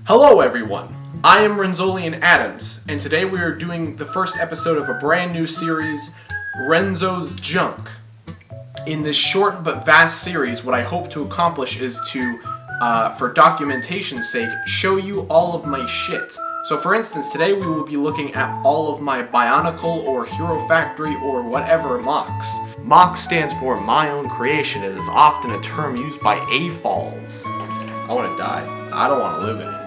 Hello everyone, I am Zonzolian Adams, and today we are doing the first episode of a brand new series, Renzo's Junk. In this short but vast series, what I hope to accomplish is to, for documentation's sake, show you all of my shit. So for instance, today we will be looking at all of my Bionicle or Hero Factory or whatever MOCs. MOC stands for My Own Creation. It is often a term used by AFOLs. I want to die. I don't want to live anymore.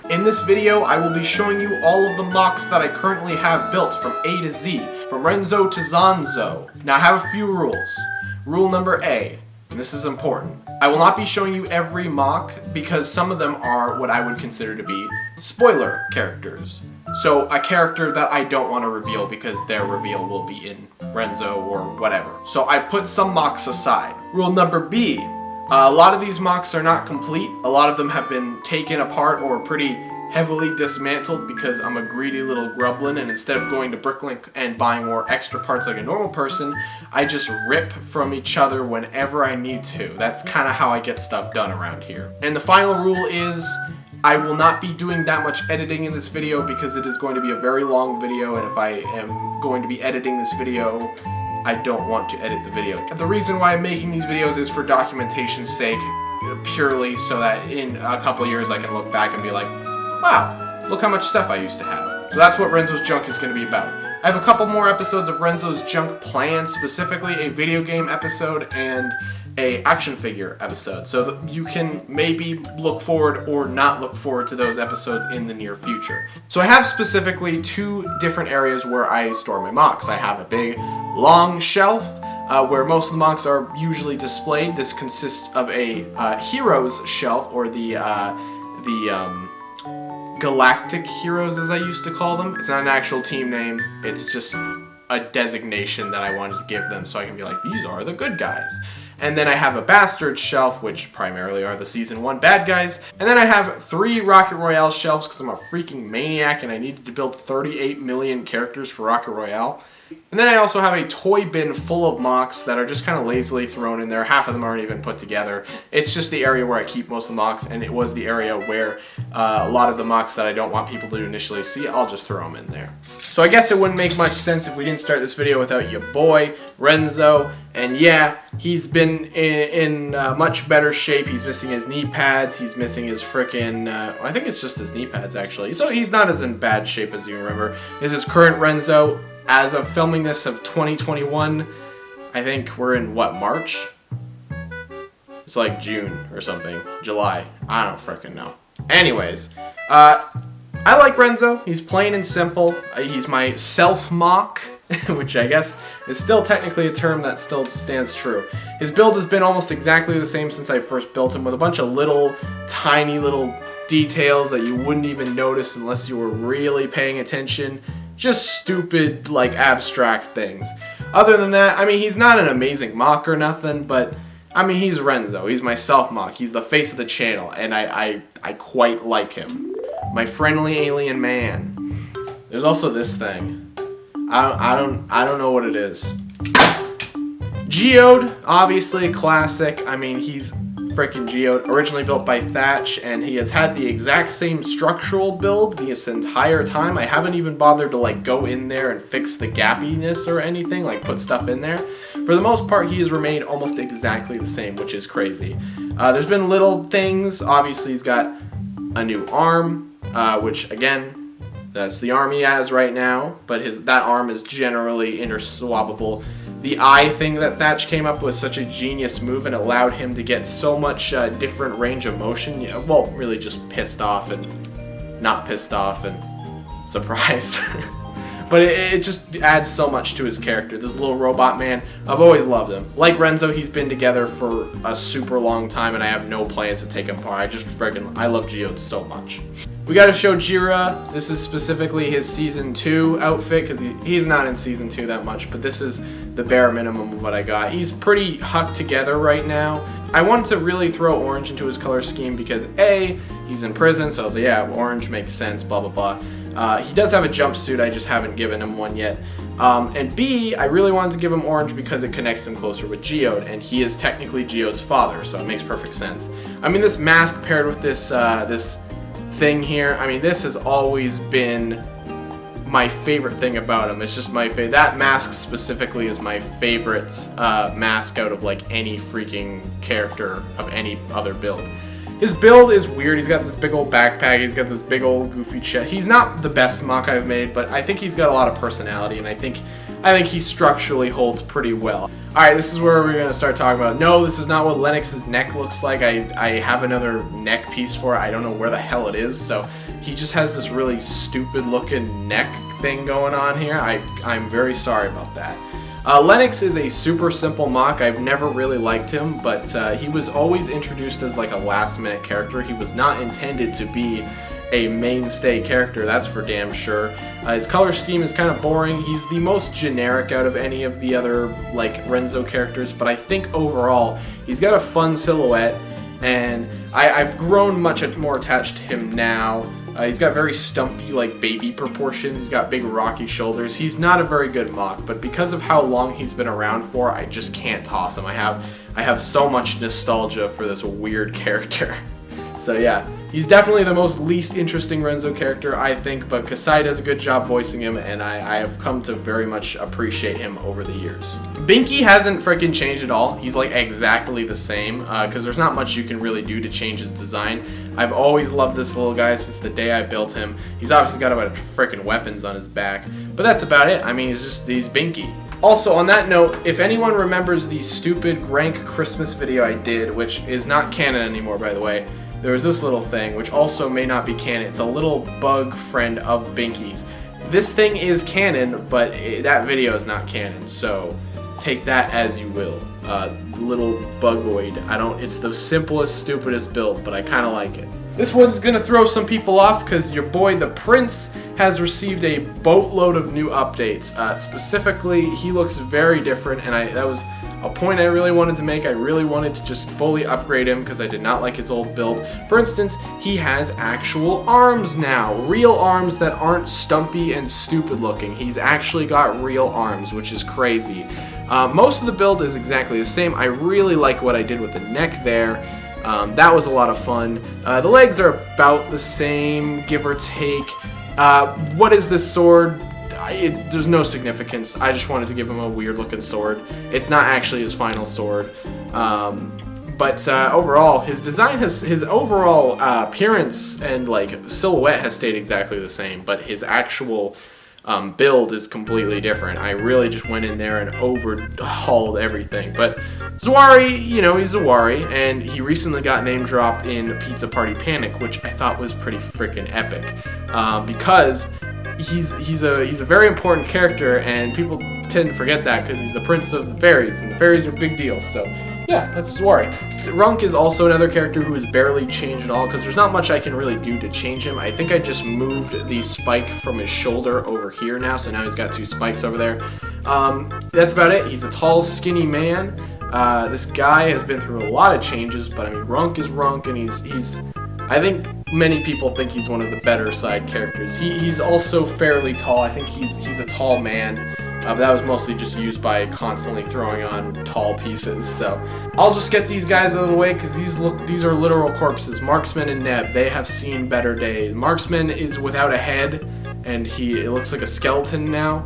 In this video, I will be showing you all of the MOCs that I currently have built from A to Z, from Renzo to Zonzo. Now I have a few rules. Rule number A, and this is important. I will not be showing you every MOC because some of them are what I would consider to be spoiler characters. So a character that I don't want to reveal because their reveal will be in Renzo or whatever. So I put some MOCs aside. Rule number B, a lot of these MOCs are not complete. A lot of them have been taken apart or pretty heavily dismantled because I'm a greedy little grublin, and instead of going to Bricklink and buying more extra parts like a normal person, I just rip from each other whenever I need to. That's kind of how I get stuff done around here. And the final rule is I will not be doing that much editing in this video because it is going to be a very long video, and if I am going to be editing this video, I don't want to edit the video. The reason why I'm making these videos is for documentation's sake, purely so that in a couple of years I can look back and be like, wow, look how much stuff I used to have. So that's what Renzo's Junk is going to be about. I have a couple more episodes of Renzo's Junk planned, specifically a video game episode and a action figure episode, so that you can maybe look forward or not look forward to those episodes in the near future. So I have specifically two different areas where I store my MOCs. I have a big, long shelf where most of the MOCs are usually displayed. This consists of a heroes shelf, or the Galactic Heroes, as I used to call them. It's not an actual team name, it's just a designation that I wanted to give them so I can be like, these are the good guys. And then I have a Bastard shelf, which primarily are the Season 1 bad guys. And then I have 3 Rocket Royale shelves because I'm a freaking maniac and I needed to build 38 million characters for Rocket Royale. And then I also have a toy bin full of MOCs that are just kind of lazily thrown in there. Half of them aren't even put together. It's just the area where I keep most of the MOCs, and it was the area where a lot of the MOCs that I don't want people to initially see, I'll just throw them in there. So I guess it wouldn't make much sense if we didn't start this video without your boy, Renzo. And yeah, he's been in much better shape. He's missing his knee pads. He's missing his frickin', I think it's just his knee pads actually. So he's not as in bad shape as you remember. This is current Renzo. As of filming this of 2021, I think we're in, what, March? It's like June or something. July. I don't frickin' know. Anyways, I like Renzo. He's plain and simple. He's my self-MOC, which I guess is still technically a term that still stands true. His build has been almost exactly the same since I first built him, with a bunch of little, tiny little details that you wouldn't even notice unless you were really paying attention. Just stupid, like, abstract things. Other than that, I mean, he's not an amazing MOC or nothing, but, I mean, he's Renzo. He's my self-MOC. He's the face of the channel, and I quite like him. My friendly alien man. There's also this thing. I don't know what it is. Geode, obviously, classic. I mean, he's freaking Geode, originally built by Thatch, and he has had the exact same structural build this entire time. I haven't even bothered to like go in there and fix the gappiness or anything, like put stuff in there. For the most part, he has remained almost exactly the same, which is crazy. There's been little things. Obviously, he's got a new arm, which again, that's the arm he has right now, but that arm is generally interswappable. The eye thing that Thatch came up with was such a genius move and allowed him to get so much different range of motion. You know, well, really just pissed off and not pissed off and surprised. But it just adds so much to his character. This little robot man, I've always loved him. Like Renzo, he's been together for a super long time, and I have no plans to take him apart. I love Geode so much. We gotta show Jira. This is specifically his Season 2 outfit, because he's not in Season 2 that much, but this is the bare minimum of what I got. He's pretty hucked together right now. I wanted to really throw orange into his color scheme because A, he's in prison, so I was like, yeah, orange makes sense, blah, blah, blah. He does have a jumpsuit, I just haven't given him one yet. And B, I really wanted to give him orange because it connects him closer with Geode, and he is technically Geode's father, so it makes perfect sense. I mean, this mask paired with this thing here. I mean, this has always been my favorite thing about him. It's just my favorite. That mask specifically is my favorite mask out of like any freaking character of any other build. His build is weird. He's got this big old backpack. He's got this big old goofy chest. He's not the best mock I've made, but I think he's got a lot of personality, and I think he structurally holds pretty well. Alright, this is where we're going to start talking about. No, this is not what Lennox's neck looks like. I have another neck piece for it. I don't know where the hell it is, so he just has this really stupid looking neck thing going on here. I'm very sorry about that. Lennox is a super simple mock. I've never really liked him, but he was always introduced as like a last minute character. He was not intended to be a mainstay character, that's for damn sure. His color scheme is kind of boring. He's the most generic out of any of the other like Renzo characters, but I think overall he's got a fun silhouette, and I've grown much more attached to him now. He's got very stumpy, like baby proportions. He's got big rocky shoulders. He's not a very good mock, but because of how long he's been around for, I just can't toss him. I have so much nostalgia for this weird character. So yeah, he's definitely the most least interesting Renzo character, I think, but Kasai does a good job voicing him, and I have come to very much appreciate him over the years. Binky hasn't freaking changed at all. He's like exactly the same, because there's not much you can really do to change his design. I've always loved this little guy since the day I built him. He's obviously got a bunch of freaking weapons on his back, but that's about it. I mean, he's Binky. Also, on that note, if anyone remembers the stupid Rank Christmas video I did, which is not canon anymore, by the way, there was this little thing, which also may not be canon. It's a little bug friend of Binky's. This thing is canon, but that video is not canon, so take that as you will. Little bugoid. It's the simplest, stupidest build, but I kind of like it. This one's gonna throw some people off because your boy the Prince has received a boatload of new updates. Specifically, he looks very different, and that was a point I really wanted to make. I really wanted to just fully upgrade him because I did not like his old build. For instance, he has actual arms now. Real arms that aren't stumpy and stupid looking. He's actually got real arms, which is crazy. Most of the build is exactly the same. I really like what I did with the neck there. That was a lot of fun. The legs are about the same, give or take. What is this sword? There's no significance. I just wanted to give him a weird looking sword. It's not actually his final sword. But overall, his design his overall appearance and like silhouette has stayed exactly the same, but his actual build is completely different. I really just went in there and overhauled everything. But Zawari, you know, he's Zawari, and he recently got name dropped in Pizza Party Panic, which I thought was pretty freaking epic, because he's a very important character, and people tend to forget that because he's the prince of the fairies, and the fairies are big deals. So yeah, that's Zawari. Runk is also another character who has barely changed at all because there's not much I can really do to change him. I think I just moved the spike from his shoulder over here now, so now he's got two spikes over there. That's about it. He's a tall, skinny man. This guy has been through a lot of changes, but I mean, Runk is Runk, and he's I think many people think he's one of the better side characters. He's also fairly tall. I think he's a tall man. But that was mostly just used by constantly throwing on tall pieces. So I'll just get these guys out of the way because these are literal corpses. Marksman and Neb, they have seen better days. Marksman is without a head, and it looks like a skeleton now.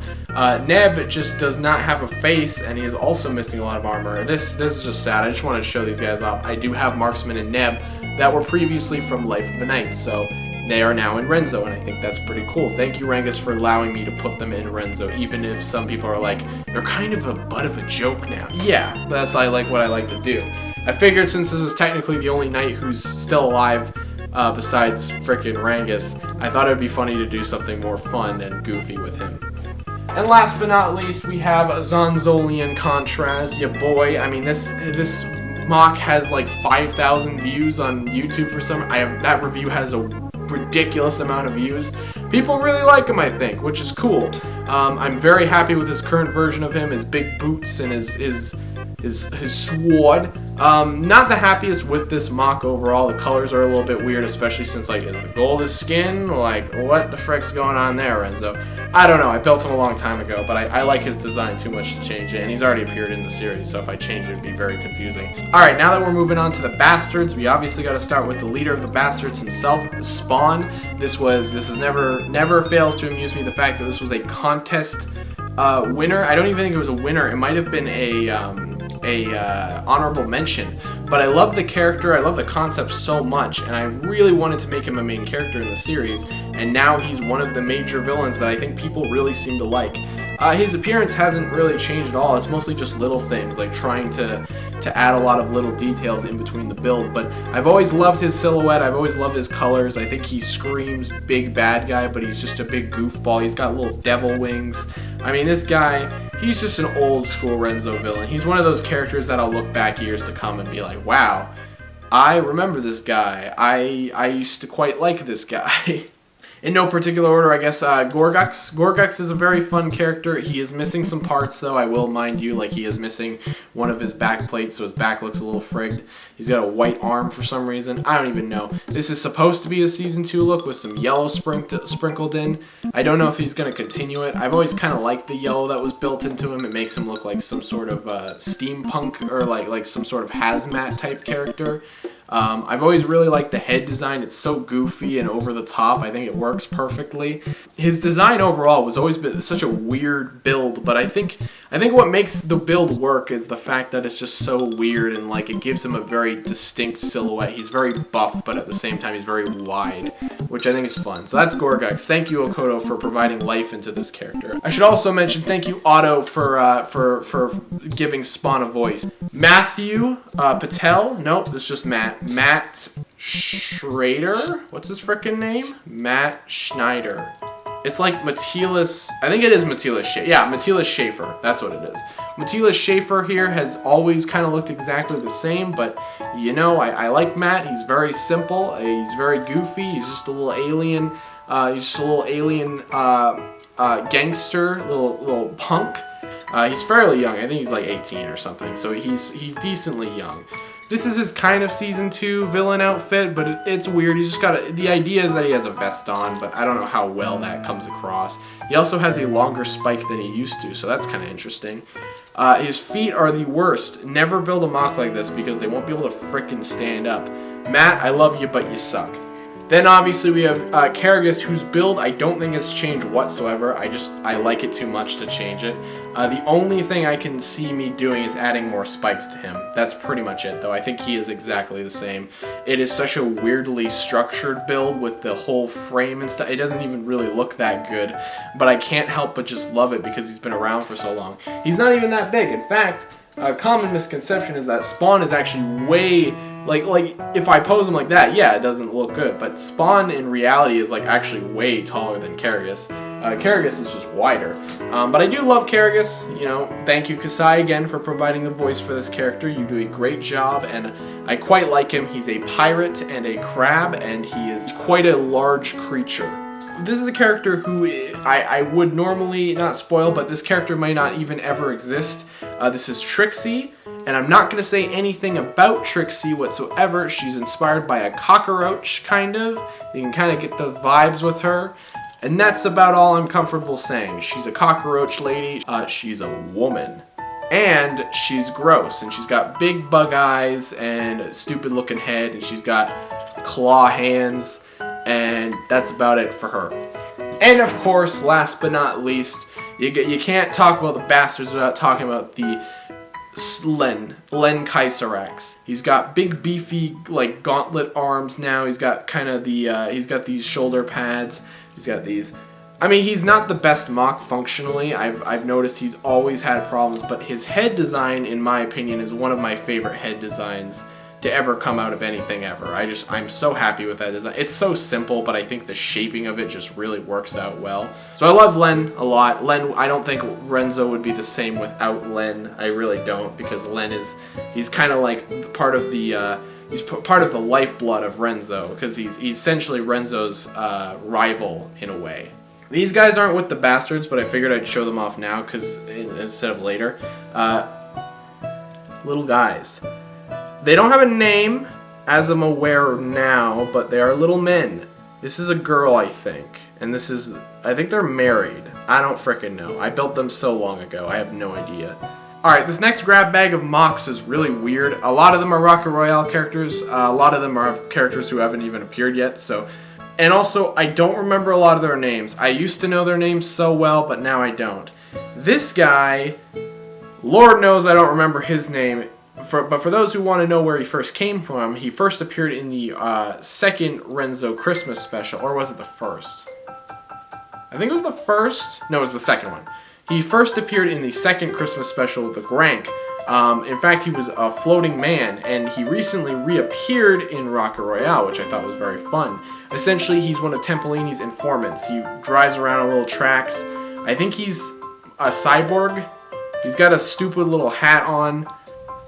Neb just does not have a face, and he is also missing a lot of armor. This is just sad. I just wanted to show these guys off. I do have Marksman and Neb that were previously from Life of the Night, so they are now in Renzo, and I think that's pretty cool. Thank you, Rangus, for allowing me to put them in Renzo, even if some people are like, they're kind of a butt of a joke now. Yeah, that's what I like to do. I figured since this is technically the only knight who's still alive, besides frickin' Rangus, I thought it would be funny to do something more fun and goofy with him. And last but not least, we have Zonzolian Contrast, ya boy. I mean, this mock has like 5,000 views on YouTube for some. That review has a ridiculous amount of views. People really like him, I think, which is cool. I'm very happy with his current version of him, his big boots and his sword. Not the happiest with this mock overall. The colors are a little bit weird, especially since, like, is the gold his skin? Like, what the frick's going on there, Renzo? I don't know. I built him a long time ago, but I like his design too much to change it, and he's already appeared in the series, so if I change it, it'd be very confusing. Alright, now that we're moving on to the bastards, we obviously got to start with the leader of the bastards himself, Spawn. This is never fails to amuse me, the fact that this was a contest winner. I don't even think it was a winner. It might have been a honorable mention, but I love the character, I love the concept so much, and I really wanted to make him a main character in the series, and now he's one of the major villains that I think people really seem to like. His appearance hasn't really changed at all. It's mostly just little things, like trying to add a lot of little details in between the build, but I've always loved his silhouette, I've always loved his colors. I think he screams big bad guy, but he's just a big goofball. He's got little devil wings. I mean, this guy, he's just an old school Renzo villain. He's one of those characters that I'll look back years to come and be like, wow, I remember this guy. I used to quite like this guy. In no particular order, I guess, Gorgox. Gorgox is a very fun character. He is missing some parts, though, I will mind you. Like, he is missing one of his back plates, so his back looks a little frigged. He's got a white arm for some reason. I don't even know. This is supposed to be a Season 2 look with some yellow sprinkled in. I don't know if he's going to continue it. I've always kind of liked the yellow that was built into him. It makes him look like some sort of steampunk or like some sort of hazmat type character. I've always really liked the head design. It's so goofy and over the top. I think it works perfectly. His design overall was always been such a weird build, but I think what makes the build work is the fact that it's just so weird and like it gives him a very distinct silhouette. He's very buff, but at the same time he's very wide, which I think is fun. So that's Gorgox. Thank you, Okoto, for providing life into this character. I should also mention thank you, Otto, for giving Spawn a voice. Matthew Patel. Nope, it's just Matt. Matt Schrader? What's his frickin' name? Matt Schneider. It's like Matthias, I think it is Matthias Schaefer. Yeah, Matthias Schaefer. That's what it is. Matthias Schaefer here has always kind of looked exactly the same, but you know, I like Matt. He's very simple. He's very goofy. He's just a little alien. Gangster, little punk. He's fairly young. I think he's like 18 or something, so he's decently young. This is his kind of Season 2 villain outfit, but it's weird. He's just got the idea is that he has a vest on, but I don't know how well that comes across. He also has a longer spike than he used to, so that's kind of interesting. His feet are the worst. Never build a mock like this because they won't be able to frickin' stand up. Matt, I love you, but you suck. Then obviously we have Karagos, whose build I don't think has changed whatsoever. I like it too much to change it. The only thing I can see me doing is adding more spikes to him. That's pretty much it, though. I think he is exactly the same. It is such a weirdly structured build with the whole frame and stuff. It doesn't even really look that good, but I can't help but just love it because he's been around for so long. He's not even that big. In fact, a common misconception is that Spawn is actually way... Like if I pose him like that, yeah, it doesn't look good. But Spawn in reality is like actually way taller than Karagos. Karagos is just wider. But I do love Karagos. You know, thank you Kasai again for providing the voice for this character. You do a great job, and I quite like him. He's a pirate and a crab, and he is quite a large creature. This is a character who I would normally not spoil, but this character might not even ever exist. This is Trixie. And I'm not going to say anything about Trixie whatsoever. She's inspired by a cockroach, kind of. You can kind of get the vibes with her. And that's about all I'm comfortable saying. She's a cockroach lady. She's a woman. And she's gross. And she's got big bug eyes and a stupid looking head. And she's got claw hands. And that's about it for her. And of course, last but not least, you can't talk about the bastards without talking about the Len Kaisarax. He's got big beefy like gauntlet arms now. He's got kind of the he's got these shoulder pads. He's got these. I mean, he's not the best mock functionally. I've noticed he's always had problems, but his head design, in my opinion, is one of my favorite head designs to ever come out of anything ever. I'm so happy with that design. It's so simple, but I think the shaping of it just really works out well. So I love Len a lot. Len, I don't think Renzo would be the same without Len. I really don't, because Len he's kind of like part of the he's part of the lifeblood of Renzo, because he's essentially Renzo's rival in a way. These guys aren't with the bastards, but I figured I'd show them off now instead of later. Little guys. They don't have a name, as I'm aware now, but they are little men. This is a girl, I think. And this is... I think they're married. I don't frickin' know. I built them so long ago. I have no idea. Alright, this next grab bag of MOCs is really weird. A lot of them are Rocket Royale characters. A lot of them are characters who haven't even appeared yet, so... And also, I don't remember a lot of their names. I used to know their names so well, but now I don't. This guy... Lord knows I don't remember his name. But for those who want to know where he first came from, he first appeared in the second Renzo Christmas special. Or was it the first? I think it was the first. No, it was the second one. He first appeared in the second Christmas special with the Grank. In fact, he was a floating man, and he recently reappeared in Rocket Royale, which I thought was very fun. Essentially, he's one of Tempolini's informants. He drives around on little tracks. I think he's a cyborg. He's got a stupid little hat on.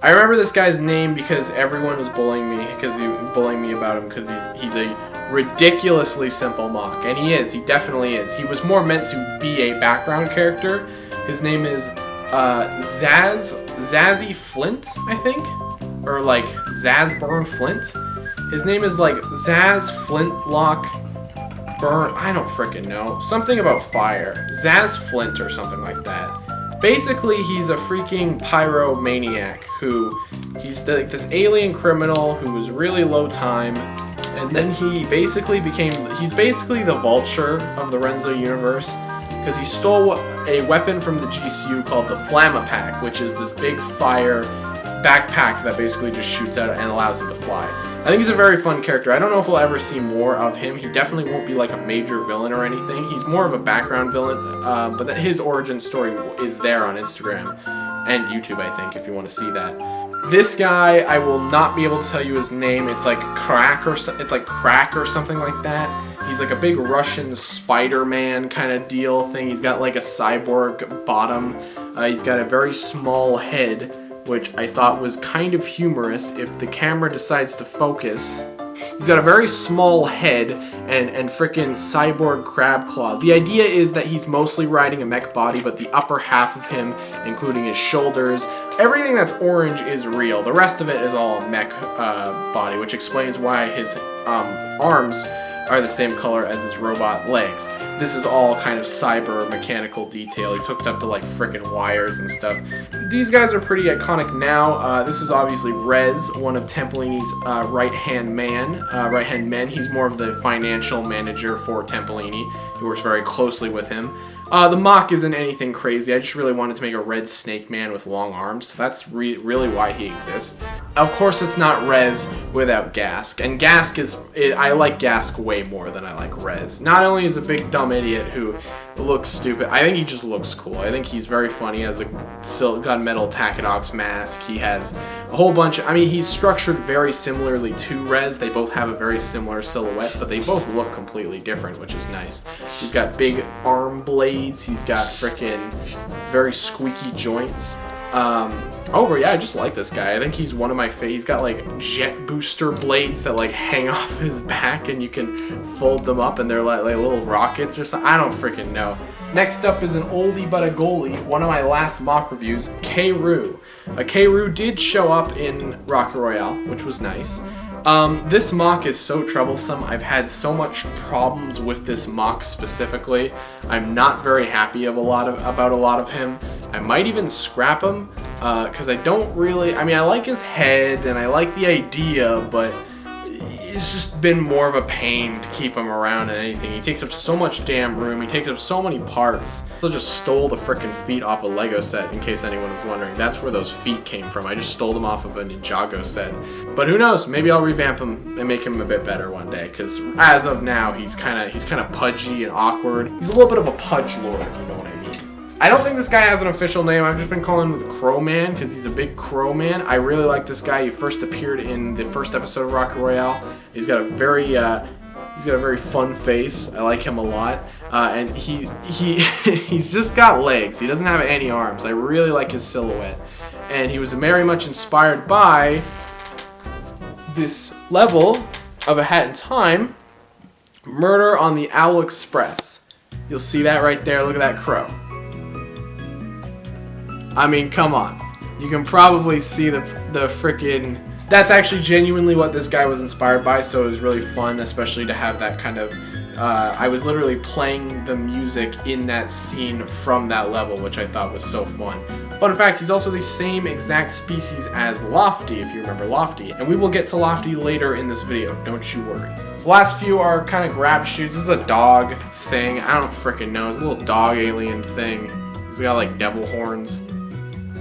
I remember this guy's name because everyone was bullying me about him because he's a ridiculously simple MOC, and he is. He definitely is. He was more meant to be a background character. His name is Zazzy Flint, I think, or like Zazburn Flint. His name is like Zaz Flintlock Burn. I don't frickin' know. Something about fire. Zaz Flint or something like that. Basically, he's a freaking pyromaniac who, he's like this alien criminal who was really low time, and then he basically he's basically the Vulture of the Renzo universe, because he stole a weapon from the GCU called the Flamapack, which is this big fire backpack that basically just shoots out and allows him to fly. I think he's a very fun character. I don't know if we'll ever see more of him. He definitely won't be like a major villain or anything. He's more of a background villain, but his origin story is there on Instagram and YouTube, I think, if you want to see that. This guy, I will not be able to tell you his name. It's like Crack or something like that. He's like a big Russian Spider-Man kind of deal thing. He's got like a cyborg bottom. He's got a very small head, which I thought was kind of humorous if the camera decides to focus. He's got a very small head and frickin' cyborg crab claws. The idea is that he's mostly riding a mech body, but the upper half of him, including his shoulders, everything that's orange is real. The rest of it is all a mech body, which explains why his arms are the same color as his robot legs. This is all kind of cyber mechanical detail. He's hooked up to like frickin' wires and stuff. These guys are pretty iconic now. This is obviously Rez, one of Tempolini's right-hand men. He's more of the financial manager for Tempolini. He works very closely with him. The MOC isn't anything crazy. I just really wanted to make a red snake man with long arms. That's really why he exists. Of course, it's not Rez without Gask. And Gask I like Gask way more than I like Rez. Not only is a big dumb idiot who looks stupid, I think he just looks cool. I think he's very funny. He has the gunmetal Tacadox mask. He has a whole bunch. He's structured very similarly to Rez. They both have a very similar silhouette, but they both look completely different, which is nice. He's got big arm blades. He's got frickin' very squeaky joints. Yeah, I just like this guy. I think he's one of my favorites. He's got like jet booster blades that like hang off his back and you can fold them up and they're like little rockets or something. I don't freaking know. Next up is an oldie but a goalie. One of my last MOC reviews, K-Roo. K-Roo did show up in Rocket Royale, which was nice. This MOC is so troublesome. I've had so much problems with this MOC specifically. I'm not very happy about a lot of him. I might even scrap him, because I don't really... I like his head, and I like the idea, but it's just been more of a pain to keep him around than anything. He takes up so much damn room. He takes up so many parts. I just stole the frickin' feet off a Lego set, in case anyone was wondering. That's where those feet came from. I just stole them off of a Ninjago set. But who knows? Maybe I'll revamp him and make him a bit better one day, because as of now, he's kind of pudgy and awkward. He's a little bit of a pudge lord, if you know what I mean. I don't think this guy has an official name. I've just been calling him the Crow Man because he's a big crow man. I really like this guy. He first appeared in the first episode of Rocket Royale. He's got a very fun face. I like him a lot. And he's just got legs. He doesn't have any arms. I really like his silhouette. And he was very much inspired by this level of A Hat in Time, Murder on the Owl Express. You'll see that right there. Look at that crow. Come on. You can probably see the frickin' That's actually genuinely what this guy was inspired by, so it was really fun, especially to have that kind of... I was literally playing the music in that scene from that level, which I thought was so fun. Fun fact, he's also the same exact species as Lofty, if you remember Lofty, and we will get to Lofty later in this video, don't you worry. The last few are kind of grab shoots. This is a dog thing. I don't freaking know. It's a little dog alien thing. He's got like devil horns.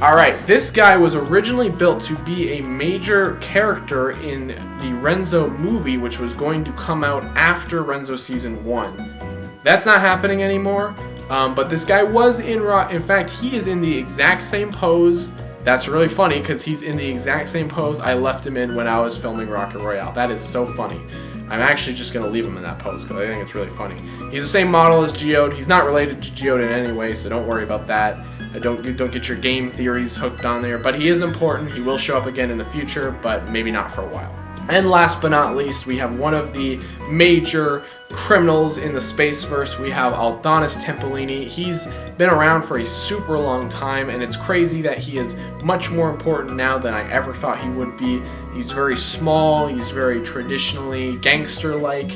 Alright, this guy was originally built to be a major character in the Renzo movie, which was going to come out after Renzo Season 1. That's not happening anymore, but this guy was in fact, he is in the exact same pose. That's really funny, because he's in the exact same pose I left him in when I was filming Rocket Royale. That is so funny. I'm actually just going to leave him in that pose, because I think it's really funny. He's the same model as Geode. He's not related to Geode in any way, so don't worry about that. Don't get your game theories hooked on there, but he is important. He will show up again in the future, but maybe not for a while. And last but not least, we have one of the major criminals in the Spaceverse. We have Aldonis Tempolini. He's been around for a super long time, and it's crazy that he is much more important now than I ever thought he would be. He's very small. He's very traditionally gangster-like.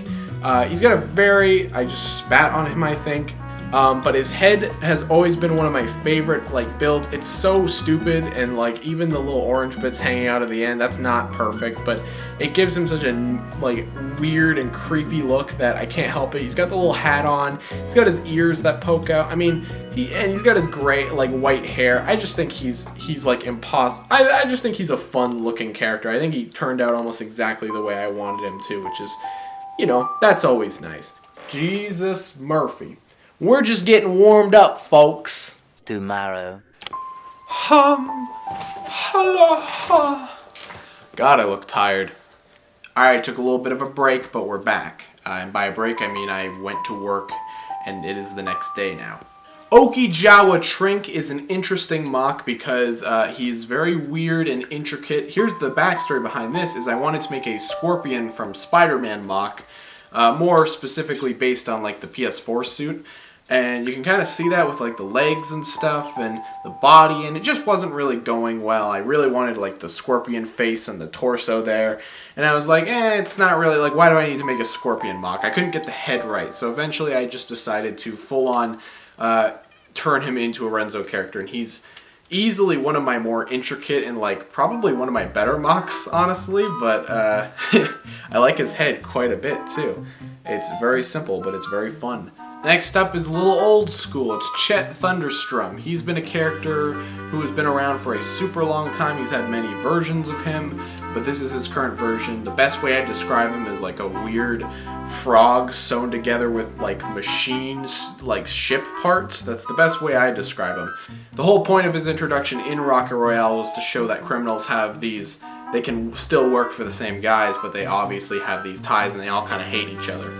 He's got a very... I just spat on him, I think. But his head has always been one of my favorite, like, builds. It's so stupid, and, like, even the little orange bits hanging out of the end, that's not perfect, but it gives him such a, like, weird and creepy look that I can't help it. He's got the little hat on. He's got his ears that poke out. I mean, he's got his gray, like, white hair. I just think he's like, impossible. I just think he's a fun-looking character. I think he turned out almost exactly the way I wanted him to, which is, you know, that's always nice. Jesus Murphy. We're just getting warmed up, folks. Tomorrow. God, I look tired. Alright, took a little bit of a break, but we're back. And by a break, I mean I went to work, and it is the next day now. Okijawa Trink is an interesting mock because he's very weird and intricate. Here's the backstory behind this, is I wanted to make a Scorpion from Spider-Man mock, more specifically based on like the PS4 suit. And you can kind of see that with like the legs and stuff and the body, and it just wasn't really going well. I really wanted like the scorpion face and the torso there, and I was like, it's not really, like, why do I need to make a scorpion mock? I couldn't get the head right, so eventually I just decided to full on turn him into a Renzo character, and he's easily one of my more intricate and like probably one of my better mocks, honestly, but I like his head quite a bit too. It's very simple, but it's very fun. Next up is a little old school. It's Chet Thunderstrum. He's been a character who has been around for a super long time. He's had many versions of him, but this is his current version. The best way I describe him is like a weird frog sewn together with like machines, like ship parts. That's the best way I describe him. The whole point of his introduction in Rocket Royale was to show that criminals have these, they can still work for the same guys, but they obviously have these ties and they all kind of hate each other.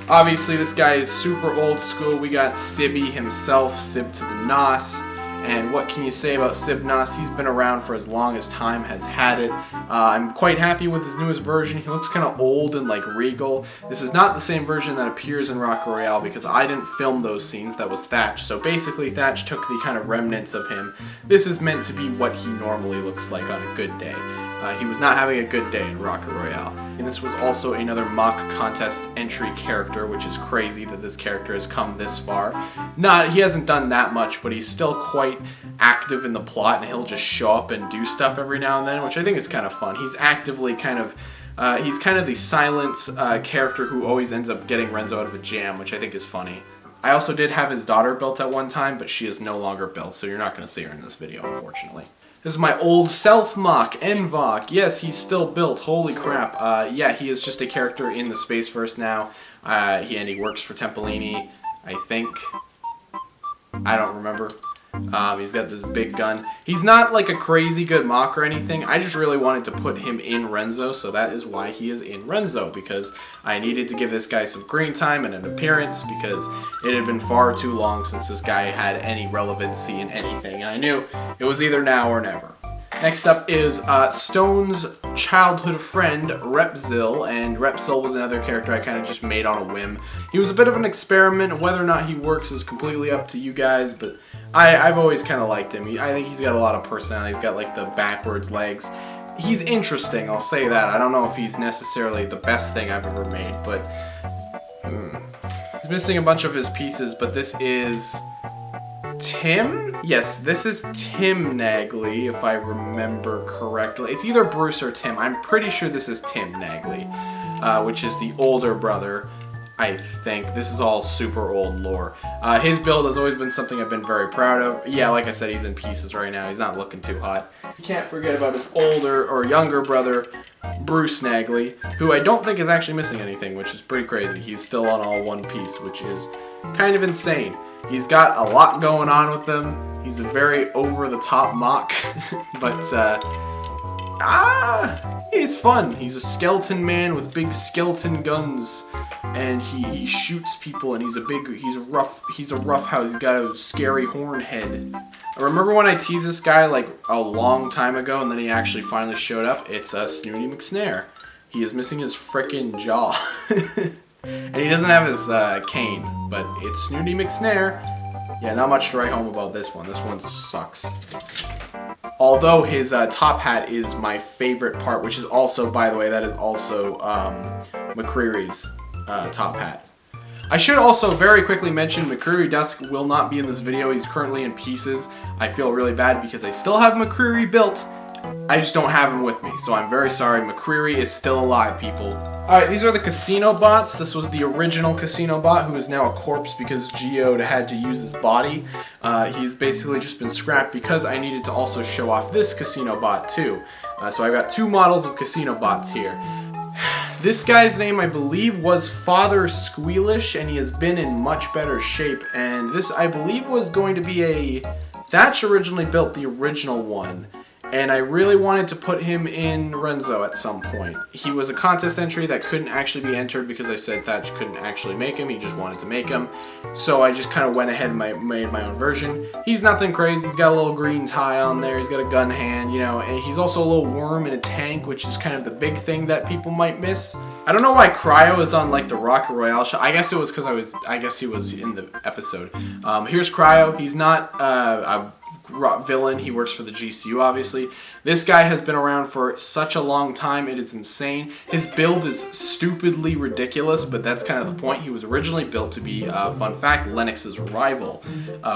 Obviously, this guy is super old school. We got Sibby himself, Sib to the Nos. And what can you say about Sib Nos? He's been around for as long as time has had it. I'm quite happy with his newest version. He looks kind of old and like regal. This is not the same version that appears in Rocket Royale because I didn't film those scenes. That was Thatch. So basically, Thatch took the kind of remnants of him. This is meant to be what he normally looks like on a good day. He was not having a good day in Rocket Royale. And this was also another mock contest entry character, which is crazy that this character has come this far. He hasn't done that much, but he's still quite active in the plot, and he'll just show up and do stuff every now and then, which I think is kind of fun. He's actively he's kind of the silent character who always ends up getting Renzo out of a jam, which I think is funny. I also did have his daughter built at one time, but she is no longer built, so you're not going to see her in this video, unfortunately. This is my old self-mock, Envok. Yes, he's still built. Holy crap. Yeah, he is just a character in the Spaceverse now. And he works for Tempolini, I think. I don't remember. He's got this big gun. He's not like a crazy good mock or anything. I just really wanted to put him in Renzo, so that is why he is in Renzo, because I needed to give this guy some screen time and an appearance, because it had been far too long since this guy had any relevancy in anything, and I knew it was either now or never. Next up is Stone's childhood friend, Repzill, and Repzill was another character I kind of just made on a whim. He was a bit of an experiment. Whether or not he works is completely up to you guys, but I've always kind of liked him. I think he's got a lot of personality. He's got like the backwards legs. he's interesting, I'll say that. I don't know if he's necessarily the best thing I've ever made, but he's missing a bunch of his pieces, but this is Tim? Yes, this is Tim Nagley, if I remember correctly. It's either Bruce or Tim. I'm pretty sure this is Tim Nagley, which is the older brother, I think. This is all super old lore. His build has always been something I've been very proud of. Yeah, like I said, he's in pieces right now. He's not looking too hot. You can't forget about his older or younger brother, Bruce Nagley, who I don't think is actually missing anything, which is pretty crazy. He's still on all one piece, which is kind of insane. He's got a lot going on with him. He's a very over-the-top mock, but he's fun. He's a skeleton man with big skeleton guns, and he shoots people, and he's a rough house. He's got a scary horn head. I remember when I teased this guy like a long time ago, and then he actually finally showed up. It's Nudie Mcsnare. He is missing his frickin' jaw. And he doesn't have his cane, but it's Nudie Mcsnare. Yeah, not much to write home about this one. This one sucks. Although his top hat is my favorite part, which is also, by the way, that is also Mccreary's top hat. I should also very quickly mention Mccreary Dusk will not be in this video. He's currently in pieces. I feel really bad because I still have Mccreary built. I just don't have him with me, so I'm very sorry. Mccreary is still alive, people. Alright, these are the casino bots. This was the original casino bot, who is now a corpse because Geode had to use his body. He's basically just been scrapped because I needed to also show off this casino bot too. So I've got two models of casino bots here. This guy's name, I believe, was Father Squealish, and he has been in much better shape. And this, I believe, was going to be a... Thatch originally built the original one. And I really wanted to put him in Renzo at some point. He was a contest entry that couldn't actually be entered because I said Thatch couldn't actually make him. He just wanted to make him. So I just kind of went ahead and made my own version. He's nothing crazy. He's got a little green tie on there. He's got a gun hand, you know, and he's also a little worm in a tank, which is kind of the big thing that people might miss. I don't know why Cryo is on like the Rocket Royale show. I guess it was because I guess he was in the episode. Here's Cryo. He's not a villain. He works for the GCU, obviously. This guy has been around for such a long time, it is insane. His build is stupidly ridiculous, but that's kind of the point. He was originally built to be, fun fact, Lennox's rival,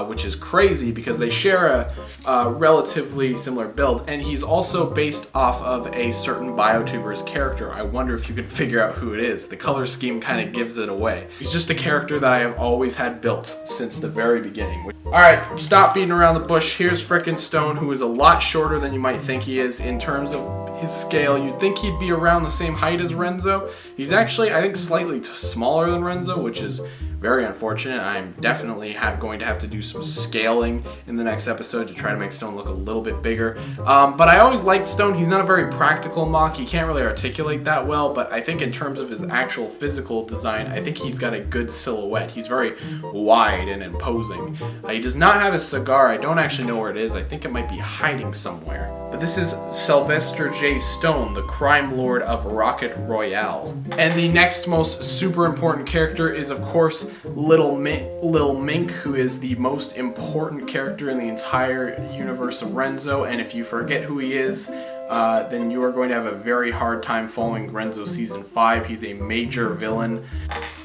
which is crazy because they share a relatively similar build, and he's also based off of a certain Biotuber's character. I wonder if you can figure out who it is. The color scheme kind of gives it away. He's just a character that I have always had built since the very beginning. Alright, stop beating around the bush. Here's frickin' Stone, who is a lot shorter than you might think he is in terms of his scale. You'd think he'd be around the same height as Renzo. He's actually, I think, slightly smaller than Renzo, which is very unfortunate. I'm definitely going to have to do some scaling in the next episode to try to make Stone look a little bit bigger. But I always liked Stone. He's not a very practical mock. He can't really articulate that well, but I think in terms of his actual physical design, I think he's got a good silhouette. He's very wide and imposing. He does not have a cigar. I don't actually know where it is. I think it might be hiding somewhere. But this is Sylvester J. Stone, the crime lord of Rocket Royale. And the next most super important character is, of course, Lil Mink, who is the most important character in the entire universe of Renzo. And if you forget who he is, then you are going to have a very hard time following Renzo Season 5. He's a major villain.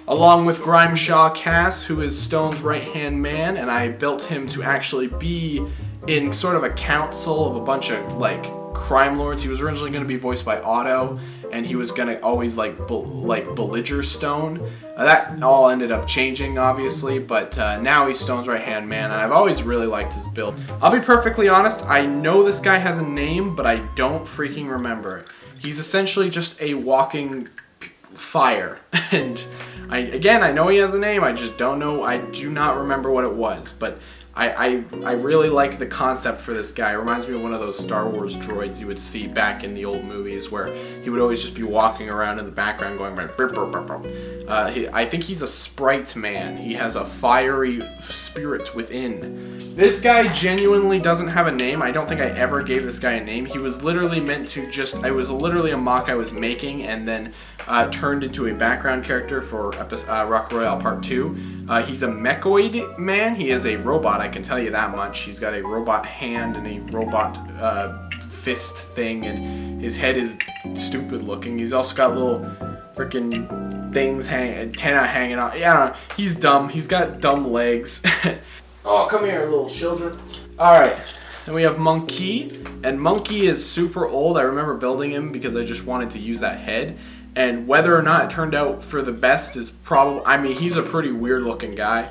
Along with Grimeshaw Cass, who is Stone's right-hand man, and I built him to actually be in sort of a council of a bunch of, like, crime lords. He was originally going to be voiced by Otto, and he was going to always, like belliger Stone. That all ended up changing, obviously, but now he's Stone's right-hand man, and I've always really liked his build. I'll be perfectly honest, I know this guy has a name, but I don't freaking remember it. He's essentially just a walking fire, and I know he has a name, I just don't know, I do not remember what it was, but I really like the concept for this guy. It reminds me of one of those Star Wars droids you would see back in the old movies where he would always just be walking around in the background going burp, burp, burp, burp. I think he's a sprite man. He has a fiery spirit within. This guy genuinely doesn't have a name. I don't think I ever gave this guy a name. He was literally meant to I was literally a mock I was making and then turned into a background character for Rock Royale Part 2. He's a mechoid man. He is a robot, I can tell you that much. He's got a robot hand and a robot fist thing, and his head is stupid looking. He's also got little freaking things antenna hanging out. Yeah, I don't know. He's dumb. He's got dumb legs. Oh, come here, little children. All right. Then we have Monkey, and Monkey is super old. I remember building him because I just wanted to use that head. And whether or not it turned out for the best is probably, I mean, he's a pretty weird looking guy,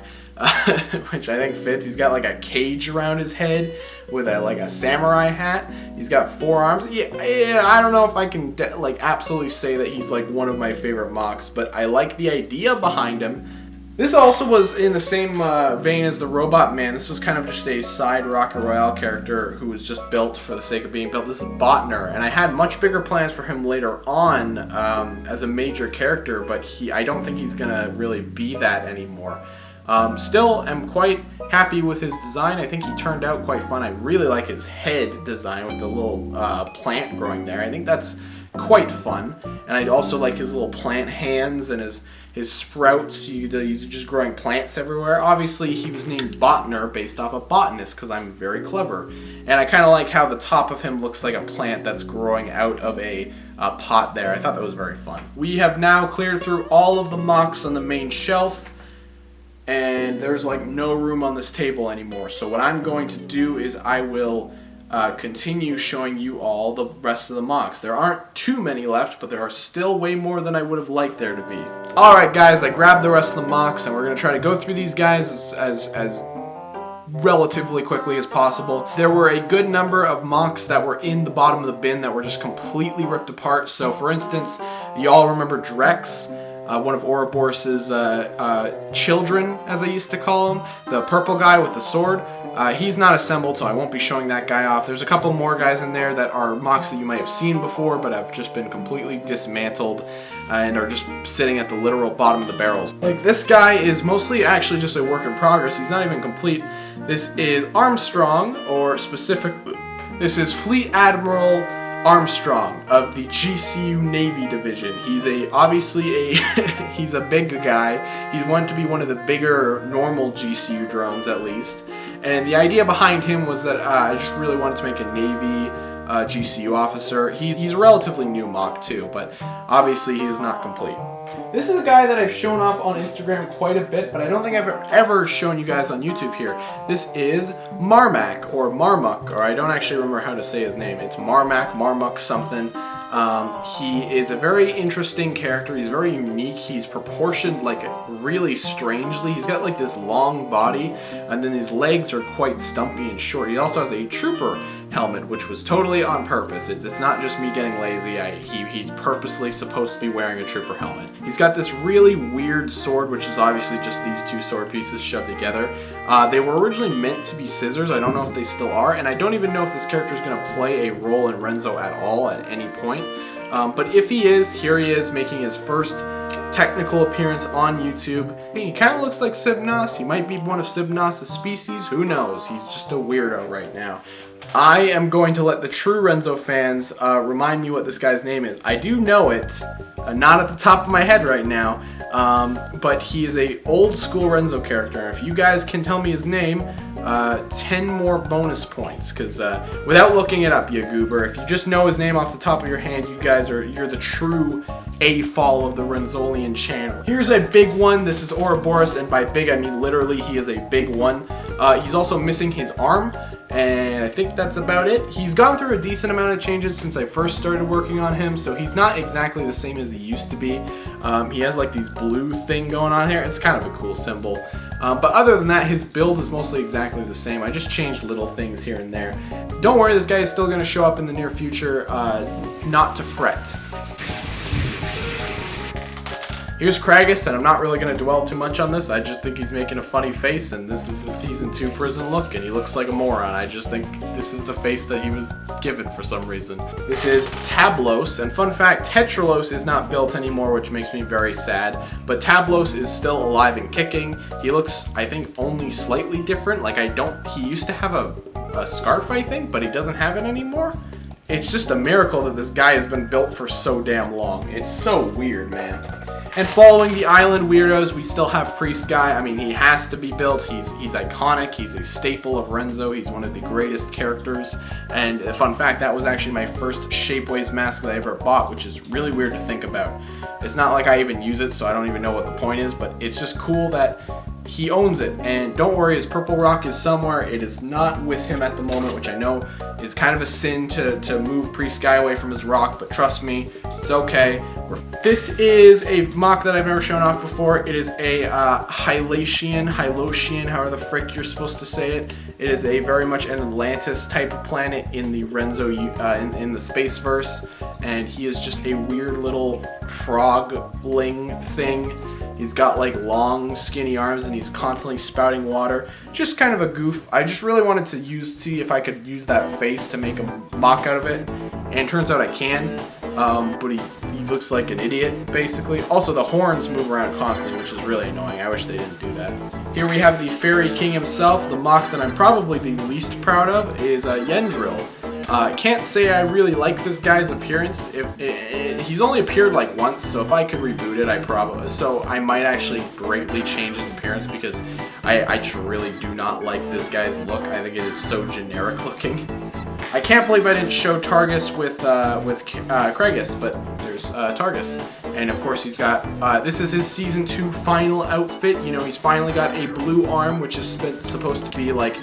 which I think fits. He's got like a cage around his head with like a samurai hat. He's got 4 arms. Yeah, I don't know if I can like absolutely say that he's like one of my favorite MOCs, but I like the idea behind him. This also was in the same vein as the Robot Man. This was kind of just a side Rocket Royale character who was just built for the sake of being built. This is Botner, and I had much bigger plans for him later on as a major character, but I don't think he's gonna really be that anymore. Still am quite happy with his design. I think he turned out quite fun. I really like his head design with the little plant growing there. I think that's quite fun. And I'd also like his little plant hands and his sprouts. He's just growing plants everywhere. Obviously, he was named Botner based off a botanist because I'm very clever. And I kind of like how the top of him looks like a plant that's growing out of a pot there. I thought that was very fun. We have now cleared through all of the MOCs on the main shelf, and there's like no room on this table anymore. So what I'm going to do is I will continue showing you all the rest of the MOCs. There aren't too many left, but there are still way more than I would have liked there to be. Alright guys, I grabbed the rest of the MOCs, and we're going to try to go through these guys as relatively quickly as possible. There were a good number of MOCs that were in the bottom of the bin that were just completely ripped apart. So for instance, you all remember Drex, one of Ouroboros's children, as I used to call him, the purple guy with the sword. He's not assembled, so I won't be showing that guy off. There's a couple more guys in there that are MOCs that you might have seen before, but have just been completely dismantled and are just sitting at the literal bottom of the barrels. Like, this guy is mostly actually just a work in progress. He's not even complete. This is Armstrong, or this is Fleet Admiral Armstrong of the GCU Navy Division. He's obviously he's a big guy. He's wanted to be one of the bigger normal GCU drones at least. And the idea behind him was that I just really wanted to make a Navy GCU officer. He's a relatively new MOC too, but obviously he is not complete. This is a guy that I've shown off on Instagram quite a bit, but I don't think I've ever shown you guys on YouTube here. This is Marmuck, or Marmuck, or I don't actually remember how to say his name. It's Marmuck something. He is a very interesting character. He's very unique. He's proportioned like really strangely. He's got like this long body, and then his legs are quite stumpy and short. He also has a trooper helmet, which was totally on purpose. It's not just me getting lazy. He's purposely supposed to be wearing a trooper helmet. He's got this really weird sword, which is obviously just these 2 sword pieces shoved together. They were originally meant to be scissors. I don't know if they still are, and I don't even know if this character is going to play a role in Renzo at all at any point. But if he is, here he is making his first technical appearance on YouTube. He kind of looks like Sibnos. He might be one of Sibnos' species. Who knows? He's just a weirdo right now. I am going to let the true Renzo fans remind me what this guy's name is. I do know it, not at the top of my head right now, but he is a old school Renzo character. If you guys can tell me his name, 10 more bonus points, because without looking it up, you goober, if you just know his name off the top of your hand, you're the true A-fall of the Renzolian channel. Here's a big one. This is Ouroboros, and by big I mean literally he is a big one. He's also missing his arm, and I think that's about it. He's gone through a decent amount of changes since I first started working on him, so he's not exactly the same as he used to be. He has like these blue thing going on here. It's kind of a cool symbol. But other than that, his build is mostly exactly the same. I just changed little things here and there. Don't worry, this guy is still going to show up in the near future. Not to fret. Here's Kragus, and I'm not really going to dwell too much on this. I just think he's making a funny face, and this is his Season 2 prison look, and he looks like a moron. I just think this is the face that he was given for some reason. This is Tablos, and fun fact, Tetralos is not built anymore, which makes me very sad, but Tablos is still alive and kicking. He looks, I think, only slightly different. Like, he used to have a scarf, I think, but he doesn't have it anymore. It's just a miracle that this guy has been built for so damn long. It's so weird, man. And following the island weirdos, we still have Priest Guy. I mean, he has to be built. He's iconic. He's a staple of Renzo. He's one of the greatest characters. And a fun fact, that was actually my first Shapeways mask that I ever bought, which is really weird to think about. It's not like I even use it, so I don't even know what the point is, but it's just cool that he owns it. And don't worry, his purple rock is somewhere. It is not with him at the moment, which I know is kind of a sin to move Priest Guy away from his rock, but trust me, it's okay. This is a MOC that I've never shown off before. It is a Hylatian, however the frick you're supposed to say it. It is a very much an Atlantis type of planet in the Renzo, in the Spaceverse, and he is just a weird little frog-ling thing. He's got like long skinny arms and he's constantly spouting water. Just kind of a goof. I just really wanted to see if I could use that face to make a MOC out of it. And it turns out I can. But he looks like an idiot, basically. Also, the horns move around constantly, which is really annoying. I wish they didn't do that. Here we have the Fairy King himself. The MOC that I'm probably the least proud of is Yendril. Can't say I really like this guy's appearance. He's only appeared like once, so if I could reboot it, I might actually greatly change his appearance because I just really do not like this guy's look. I think it is so generic looking. I can't believe I didn't show Targus with Kragus, but there's Targus. And of course he's got, this is his Season 2 final outfit. You know, he's finally got a blue arm, which is supposed to be like,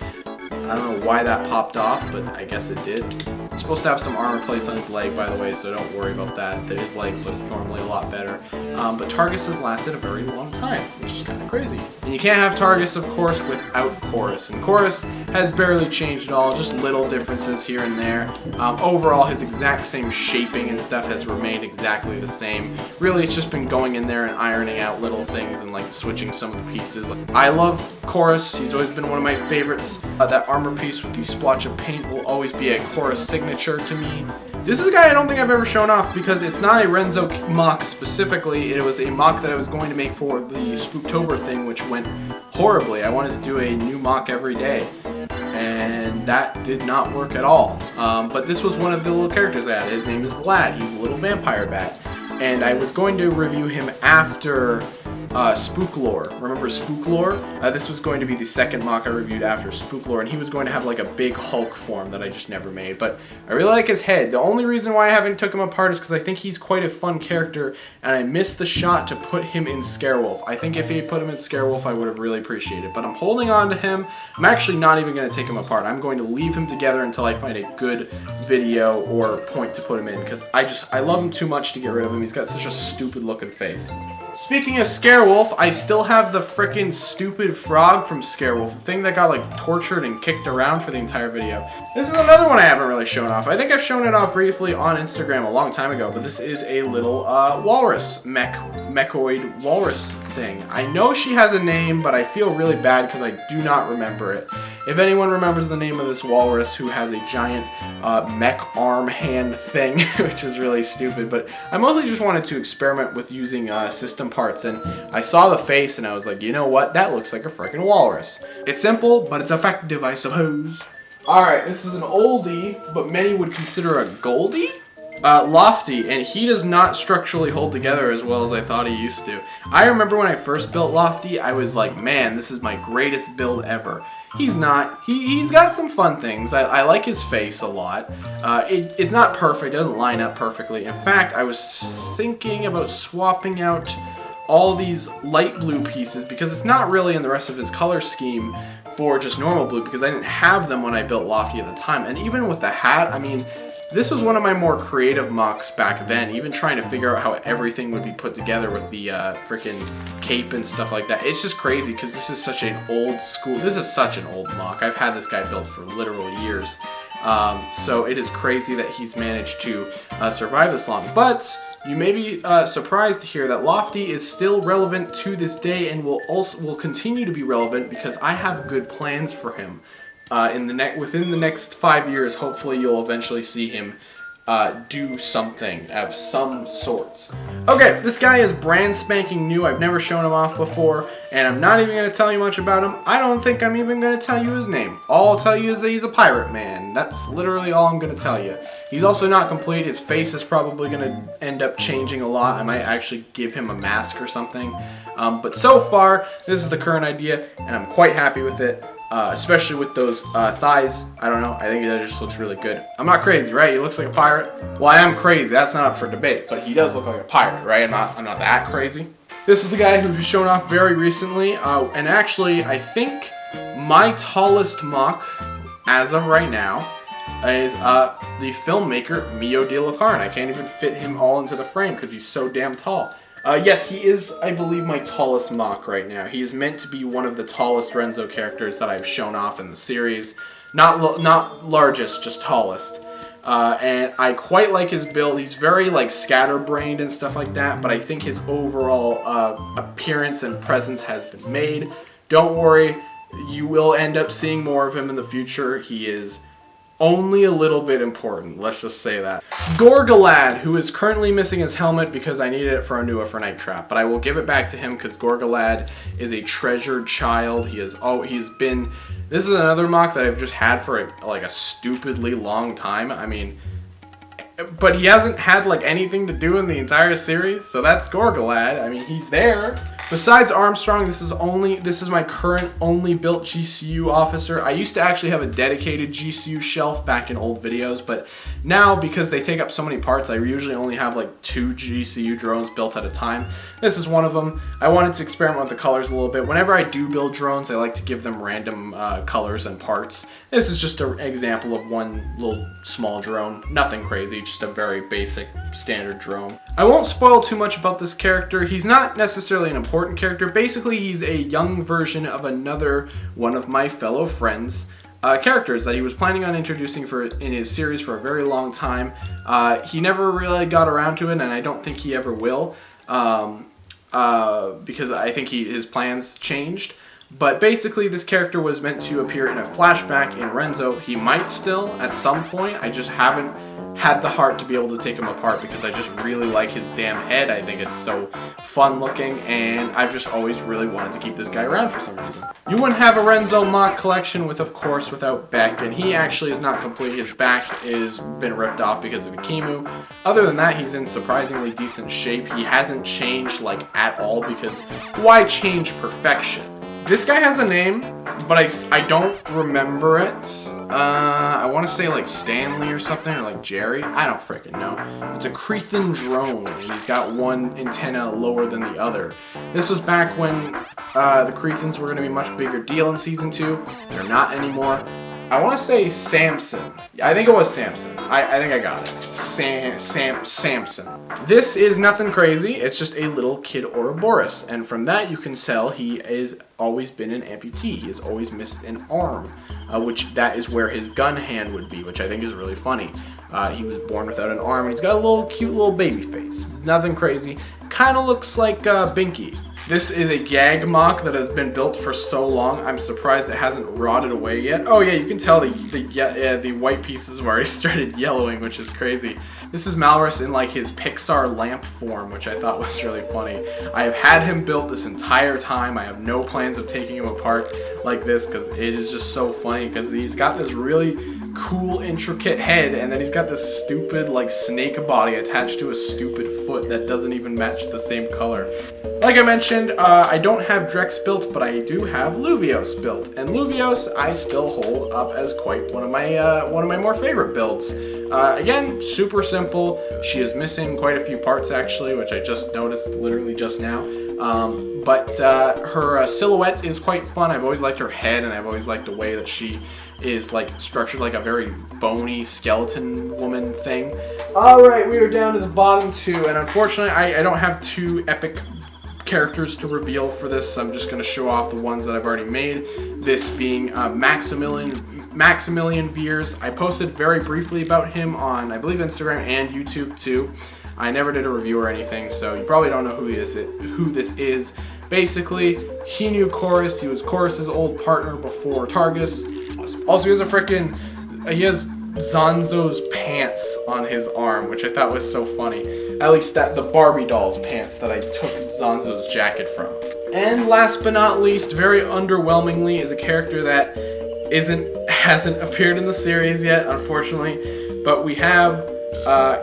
I don't know why that popped off, but I guess it did. It's supposed to have some armor plates on his leg, by the way, so don't worry about that. His legs look normally a lot better. But Targus has lasted a very long time, which is kind of crazy. And you can't have Targus, of course, without Chorus. And Chorus has barely changed at all, just little differences here and there. Overall, his exact same shaping and stuff has remained exactly the same. Really, it's just been going in there and ironing out little things and like switching some of the pieces. I love Chorus. He's always been one of my favorites. That armor piece with the splotch of paint will always be a Chorus signature to me. This is a guy I don't think I've ever shown off because it's not a Renzo MOC specifically. It was a MOC that I was going to make for the Spooktober thing, which went horribly. I wanted to do a new MOC every day, and that did not work at all. But this was one of the little characters I had. His name is Vlad. He's a little vampire bat, and I was going to review him after Spooklore. Remember Spooklore? This was going to be the second MOC I reviewed after Spooklore, and he was going to have like a big Hulk form that I just never made. But I really like his head. The only reason why I haven't took him apart is because I think he's quite a fun character, and I missed the shot to put him in Scarewolf. I think if he put him in Scarewolf, I would have really appreciated it. But I'm holding on to him. I'm actually not even going to take him apart. I'm going to leave him together until I find a good video or point to put him in, because I love him too much to get rid of him. He's got such a stupid looking face. Speaking of Scarewolf, I still have the frickin' stupid frog from Scarewolf, the thing that got like tortured and kicked around for the entire video. This is another one I haven't really shown off. I think I've shown it off briefly on Instagram a long time ago, but this is a little walrus, mechoid walrus thing. I know she has a name, but I feel really bad because I do not remember it. If anyone remembers the name of this walrus who has a giant mech arm hand thing, which is really stupid, but I mostly just wanted to experiment with using system parts, and I saw the face and I was like, you know what, that looks like a freaking walrus. It's simple, but it's effective, I suppose. Alright, this is an oldie, but many would consider a goldie? Lofty, and he does not structurally hold together as well as I thought he used to. I remember when I first built Lofty, I was like, man, this is my greatest build ever. He's not. He's got some fun things. I like his face a lot. It's not perfect. It doesn't line up perfectly. In fact, I was thinking about swapping out all these light blue pieces because it's not really in the rest of his color scheme for just normal blue because I didn't have them when I built Lofty at the time. And even with the hat, I mean, this was one of my more creative MOCs back then, even trying to figure out how everything would be put together with the freaking cape and stuff like that. It's just crazy because this is such an old school, this is such an old MOC. I've had this guy built for literal years. So it is crazy that he's managed to survive this long. But you may be surprised to hear that Lofty is still relevant to this day and will continue to be relevant because I have good plans for him. Within the next 5 years, hopefully you'll eventually see him do something of some sorts. Okay, this guy is brand spanking new. I've never shown him off before, and I'm not even going to tell you much about him. I don't think I'm even going to tell you his name. All I'll tell you is that he's a pirate man. That's literally all I'm going to tell you. He's also not complete. His face is probably going to end up changing a lot. I might actually give him a mask or something. But so far, this is the current idea, and I'm quite happy with it. Especially with those thighs. I don't know. I think that just looks really good. I'm not crazy, right? He looks like a pirate. Well, I am crazy. That's not up for debate. But he does look like a pirate, right? I'm not that crazy. This is the guy who was shown off very recently. And actually, I think my tallest mock, as of right now, is the filmmaker Mio de la Carne. I can't even fit him all into the frame because he's so damn tall. Yes, he is, I believe, my tallest mock right now. He is meant to be one of the tallest Renzo characters that I've shown off in the series. Not largest, just tallest. And I quite like his build. He's very, like, scatterbrained and stuff like that, but I think his overall appearance and presence has been made. Don't worry, you will end up seeing more of him in the future. He is only a little bit important, let's just say that. Gorgolad, who is currently missing his helmet because I needed it for a new Night Trap, but I will give it back to him because Gorgolad is a treasured child. He's been, this is another mock that I've just had for a stupidly long time. I mean, but he hasn't had like anything to do in the entire series, so that's Gorgolad. I mean, he's there. Besides Armstrong, this is my current only built GCU officer. I used to actually have a dedicated GCU shelf back in old videos, but now because they take up so many parts, I usually only have like 2 GCU drones built at a time. This is one of them. I wanted to experiment with the colors a little bit. Whenever I do build drones, I like to give them random colors and parts. This is just an example of one little small drone. Nothing crazy, just a very basic standard drone. I won't spoil too much about this character. He's not necessarily an important character. Basically, he's a young version of another one of my fellow friends' characters that he was planning on introducing in his series for a very long time. He never really got around to it, and I don't think he ever will, because I think his plans changed. But basically, this character was meant to appear in a flashback in Renzo. He might still at some point. I just haven't had the heart to be able to take him apart because I just really like his damn head. I think it's so fun looking, and I've just always really wanted to keep this guy around for some reason. You wouldn't have a Renzo mock collection without Beck, and he actually is not complete. His back is been ripped off because of Ikimu. Other than that, he's in surprisingly decent shape. He hasn't changed like at all because why change perfection? This guy has a name, but I don't remember it. I want to say like Stanley or something, or like Jerry. I don't freaking know. It's a Crethan drone, and he's got one antenna lower than the other. This was back when the Crethans were going to be a much bigger deal in Season 2. They're not anymore. I want to say Sampson. I think it was Sampson. I think I got it. Sampson. This is nothing crazy. It's just a little kid Ouroboros. And from that you can tell he has always been an amputee. He has always missed an arm, which that is where his gun hand would be, which I think is really funny. He was born without an arm. He's got a little cute little baby face. Nothing crazy. Kind of looks like Binky. This is a gag mock that has been built for so long. I'm surprised it hasn't rotted away yet. Oh yeah, you can tell the white pieces have already started yellowing, which is crazy. This is Malarus in like his Pixar lamp form, which I thought was really funny. I have had him built this entire time. I have no plans of taking him apart like this because it is just so funny because he's got this really cool intricate head, and then he's got this stupid like snake body attached to a stupid foot that doesn't even match the same color. Like I mentioned, I don't have Drex built, but I do have Luvios built, and Luvios I still hold up as quite one of my more favorite builds. Again, super simple. She is missing quite a few parts actually, which I just noticed literally just now. But her silhouette is quite fun. I've always liked her head, and I've always liked the way that she is like structured like a very bony skeleton woman thing. Alright, we are down to the bottom 2, and unfortunately I don't have 2 epic characters to reveal for this. I'm just going to show off the ones that I've already made. This being Maximilian Veers. I posted very briefly about him on, I believe, Instagram and YouTube too. I never did a review or anything, so you probably don't know who this is. Basically, he knew Chorus. He was Chorus's old partner before Targus. Also, he has Zonzo's pants on his arm, which I thought was so funny. At least that the Barbie doll's pants that I took Zonzo's jacket from. And last but not least, very underwhelmingly, is a character that hasn't appeared in the series yet, unfortunately. But we have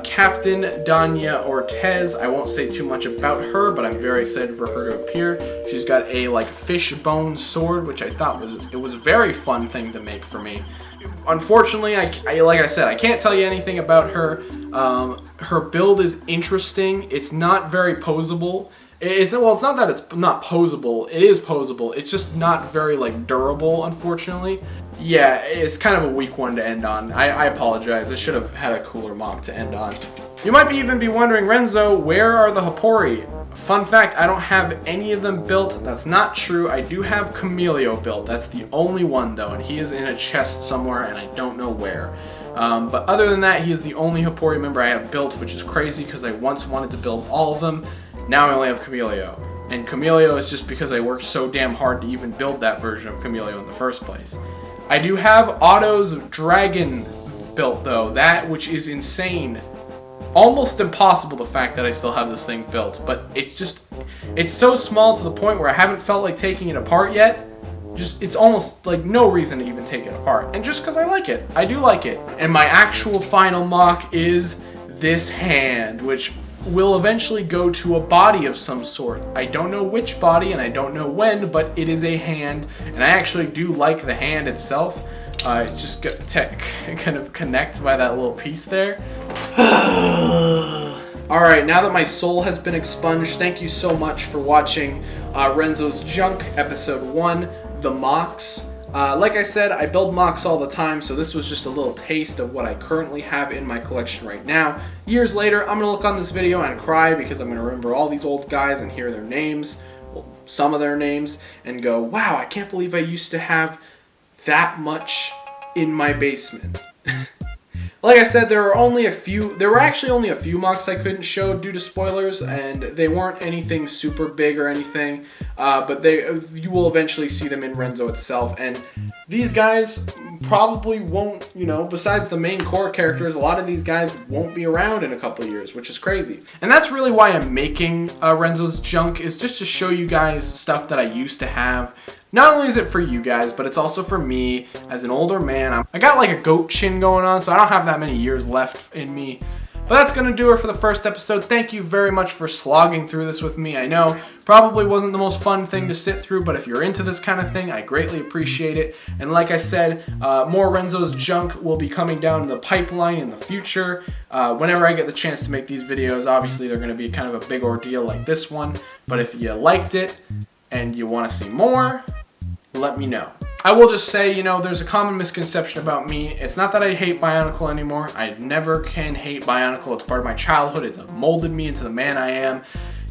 Captain Donya Ortez. I won't say too much about her, but I'm very excited for her to appear. She's got a like fish bone sword, which I thought was a very fun thing to make for me. Unfortunately, I like I said, I can't tell you anything about her. Her build is interesting. It's not very posable. It's not that it's not posable. It is posable. It's just not very like durable, unfortunately. Yeah, it's kind of a weak one to end on. I apologize. I should have had a cooler mock to end on. You might even be wondering, Renzo, where are the Hapori? Fun fact, I don't have any of them built. That's not true. I do have Chameleon built. That's the only one though, and he is in a chest somewhere, and I don't know where. But other than that, he is the only Hapori member I have built, which is crazy because I once wanted to build all of them. Now I only have Chameleon. And Chameleon is just because I worked so damn hard to even build that version of Chameleon in the first place. I do have Otto's Dragon built though, that which is insane. Almost impossible, the fact that I still have this thing built, but it's so small to the point where I haven't felt like taking it apart yet. It's almost like no reason to even take it apart. And just because I like it. I do like it. And my actual final mock is this hand, which will eventually go to a body of some sort. I don't know which body and I don't know when, but it is a hand. And I actually do like the hand itself. It's just to kind of connect by that little piece there. Alright, now that my soul has been expunged, thank you so much for watching Renzo's Junk, Episode 1, The MOCs. Like I said, I build MOCs all the time, so this was just a little taste of what I currently have in my collection right now. Years later, I'm going to look on this video and cry because I'm going to remember all these old guys and hear their names, well, some of their names, and go, wow, I can't believe I used to have that much in my basement. Like I said, there were actually only a few MOCs I couldn't show due to spoilers, and they weren't anything super big or anything, but you will eventually see them in Renzo itself, and these guys probably won't, besides the main core characters, a lot of these guys won't be around in a couple of years, which is crazy. And that's really why I'm making Renzo's Junk, is just to show you guys stuff that I used to have. Not only is it for you guys, but it's also for me as an older man. I got like a goat chin going on, so I don't have that many years left in me. But that's going to do it for the first episode. Thank you very much for slogging through this with me. I know probably wasn't the most fun thing to sit through, but if you're into this kind of thing, I greatly appreciate it. And like I said, more Renzo's Junk will be coming down the pipeline in the future. Whenever I get the chance to make these videos, obviously they're going to be kind of a big ordeal like this one. But if you liked it and you want to see more, let me know. I will just say, there's a common misconception about me. It's not that I hate Bionicle anymore. I never can hate Bionicle. It's part of my childhood. It molded me into the man I am.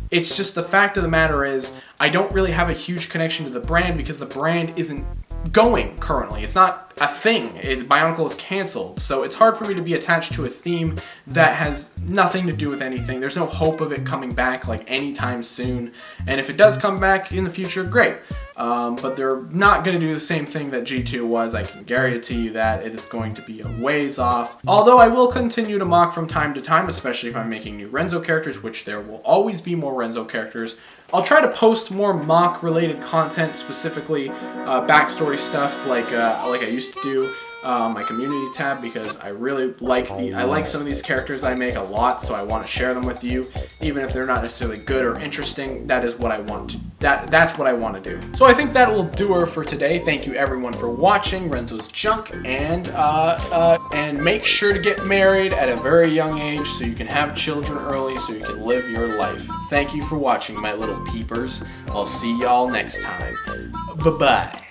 It's just the fact of the matter is, I don't really have a huge connection to the brand because the brand isn't going currently. It's not a thing. Bionicle is canceled, so it's hard for me to be attached to a theme that has nothing to do with anything. There's no hope of it coming back like anytime soon, and if it does come back in the future, great. But they're not going to do the same thing that G2 was. I can guarantee you that. It is going to be a ways off. Although I will continue to mock from time to time, especially if I'm making new Renzo characters, which there will always be more Renzo characters. I'll try to post more mock related content, specifically backstory stuff like I used to do my community tab, because I really like some of these characters I make a lot, so I want to share them with you, even if they're not necessarily good or interesting. That is what I want to. That's what I want to do. So I think that will do her for today. Thank you everyone for watching Renzo's Junk, and make sure to get married at a very young age so you can have children early so you can live your life. Thank you for watching, my little peepers. I'll see y'all next time. Bye-bye.